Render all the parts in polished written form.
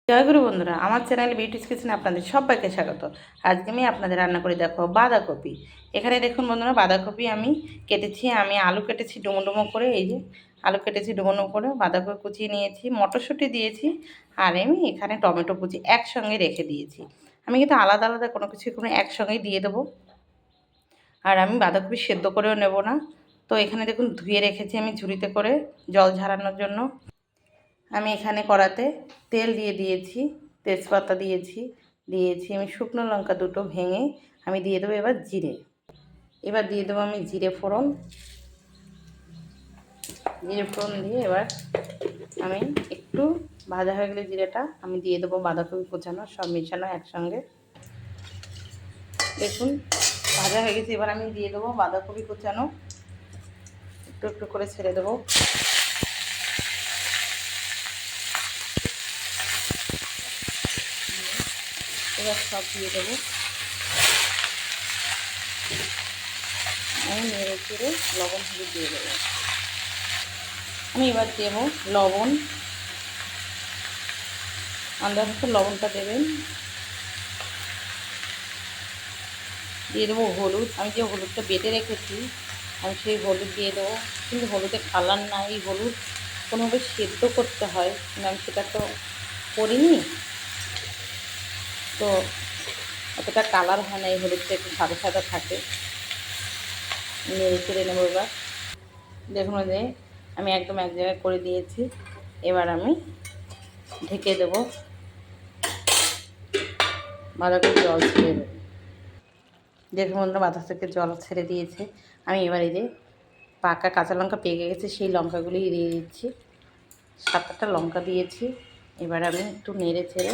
জয়গুরু বন্ধুরা, আমার channel beauties কিচেনে আপনাদের সবাইকে স্বাগত। আজকে আমি আপনাদের রান্না করে দেখো বাঁধাকপি। এখানে দেখুন বন্ধুরা, বাঁধাকপি আমি কেটেছি। আমি আলু কেটেছি ডুমো ডুমো করে, এই যে আলু কেটেছি ডুমো ডুমো করে, বাঁধাকপি কুচিয়ে নিয়েছি, মটরশুঁটি দিয়েছি, আর আমি এখানে টমেটো কুচি একসঙ্গে রেখে দিয়েছি। আমি কিন্তু আলাদা আলাদা কোনো কিছু একসঙ্গেই দিয়ে দেবো। আর আমি বাঁধাকপি সেদ্ধ করেও নেব না। তো এখানে দেখুন ধুয়ে রেখেছি আমি ঝুড়িতে করে জল ঝরানোর জন্য। আমি এখানে কড়াতে তেল দিয়ে দিয়েছি, তেজপাতা দিয়েছি, আমি শুকনো লঙ্কা দুটো ভেঙে আমি দিয়ে দেবো এবার জিরে। এবার দিয়ে দেবো আমি জিরে ফোড়ন দিয়ে এবার আমি একটু ভাজা হয়ে গেলে জিরেটা আমি দিয়ে দেবো বাঁধাকপি কোচানো, সব মেশানো একসঙ্গে। দেখুন ভাজা হয়ে গেছে, এবার আমি দিয়ে দেবো বাঁধাকপি কোচানো, একটু একটু করে ছেড়ে দেবো। এবার সব দিয়ে দেবো, আমি নেড়ে চেড়ে লবণ হলুদ দিয়ে দেবো। আমি এবার দেবো লবণ, আন্দাজ মতো লবণটা দেবেন। দিয়ে দেবো হলুদ, আমি যে হলুদটা বেটে রেখেছি আমি সেই হলুদ দিয়ে দেবো। কিন্তু হলুদের কালার না, এই হলুদ কোনোভাবে সেদ্ধ করতে হয়, কিন্তু আমি সেটা তো করিনি, তো অতটা কালার হয় না, এই হলুদটা একটু সাদা সাদা থাকে। নেড়ে চেড়ে নেবো এবার। দেখুন যে আমি একদম এক জায়গায় করে দিয়েছি। এবার আমি ঢেকে দেবো, বাঁধাকপি জল ছেড়ে দেবো। দেখুন বন্ধুরা, বাতাস থেকে জল ছেড়ে দিয়েছে। আমি এবার এই যে পাকা কাঁচা লঙ্কা পেকে গেছে, সেই লঙ্কাগুলি দিয়ে দিচ্ছি। 7-8টা লঙ্কা দিয়েছি। এবার আমি একটু নেড়ে ছেড়ে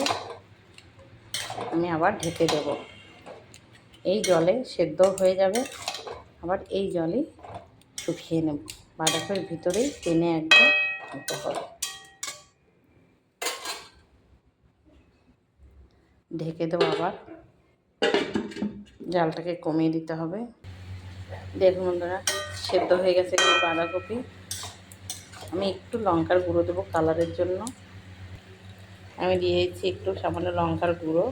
আমি আবার ঢেকে দেব। এই জলে সেদ্ধ হয়ে যাবে, আবার এই জলে শুকিয়ে নেব। বাঁধাকপির ভিতরেই টেনে একদম হতে হবে। ঢেকে দেবো, আবার জালটাকে কমিয়ে দিতে হবে। দেখুন বন্ধুরা, সেদ্ধ হয়ে গেছে বাঁধাকপি। আমি একটু লঙ্কার গুঁড়ো দেবো কালারের জন্য। আমি দিয়েছি একটু সামান্য লঙ্কার গুঁড়ো,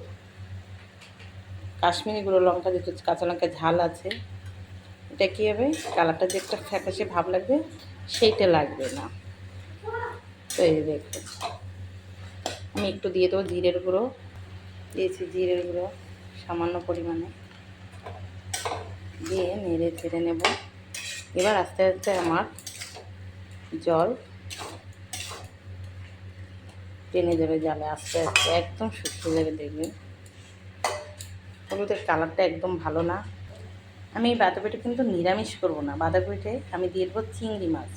কাশ্মীরি গুঁড়ো লঙ্কা, যেহেতু কাঁচা লঙ্কা ঝাল আছে। এটা কী হবে, কালারটা যে একটা ফ্যাকাশে ভাব লাগবে সেইটা লাগবে না। তো এই দেখুন, আমি একটু দিয়ে দেবো জিরের গুঁড়ো, দিয়েছি জিরের গুঁড়ো সামান্য পরিমাণে, দিয়ে নেড়ে চেড়ে নেব। এবার আস্তে আস্তে আমার জল টেনে যাবে, জালে আস্তে আস্তে একদম শুকিয়ে যাবে। দেখবেন হলুদের কালারটা একদম ভালো না। আমি এই বাঁধাকপিটা কিন্তু নিরামিষ করবো না, বাঁধাকপিতে আমি দিয়ে দেবো চিংড়ি মাছ।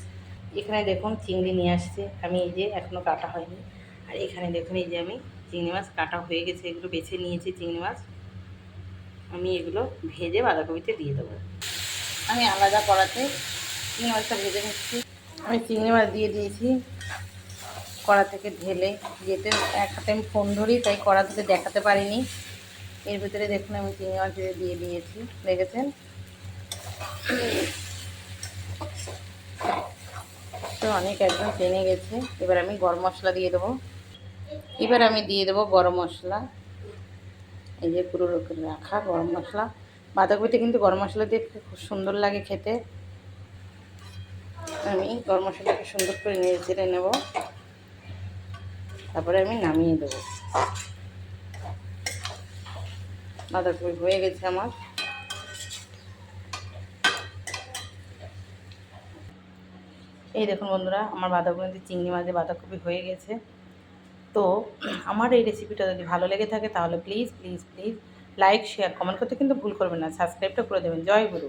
এখানে দেখুন চিংড়ি নিয়ে আসছে, আমি এই যে এখনও কাটা হয়নি। আর এখানে দেখুন এই যে আমি চিংড়ি মাছ কাটা হয়ে গেছে, এগুলো বেছে নিয়েছি চিংড়ি মাছ। আমি এগুলো ভেজে বাঁধাকপিতে দিয়ে দেবো। আমি আলাদা কড়াতে চিংড়ি মাছটা ভেজে নিচ্ছি। আমি চিংড়ি মাছ দিয়ে দিয়েছি কড়া থেকে ঢেলে। যেতে এক হাতে আমি ফোন ধরি, তাই কড়া থেকে দেখাতে পারিনি। এর ভিতরে দেখুন আমি চিংড়ি মাছ দিয়ে দিয়েছি, দেখেছেন তো অনেক একদম টেনে গেছে। এবার আমি গরম মশলা দিয়ে দেবো। গরম মশলা, এই যে পুরো রাখা গরম মশলা। বাঁধাকপিতে কিন্তু গরম মশলা দিয়ে খুব সুন্দর লাগে খেতে। আমি গরম মশলাটাকে সুন্দর করে নেড়ে চেড়ে নেব, তারপরে আমি নামিয়ে দেবো। বাঁধাকপি হয়ে গেছে আমার। এই দেখুন বন্ধুরা, আমার বাঁধাকপি চিংড়ি মাছের বাঁধাকপি হয়ে গেছে। তো আমার এই রেসিপিটা যদি ভালো লেগে থাকে তাহলে please please please like share comment করতে কিন্তু ভুল করবেন না, সাবস্ক্রাইবটা করে দেবেন। জয় গুরু।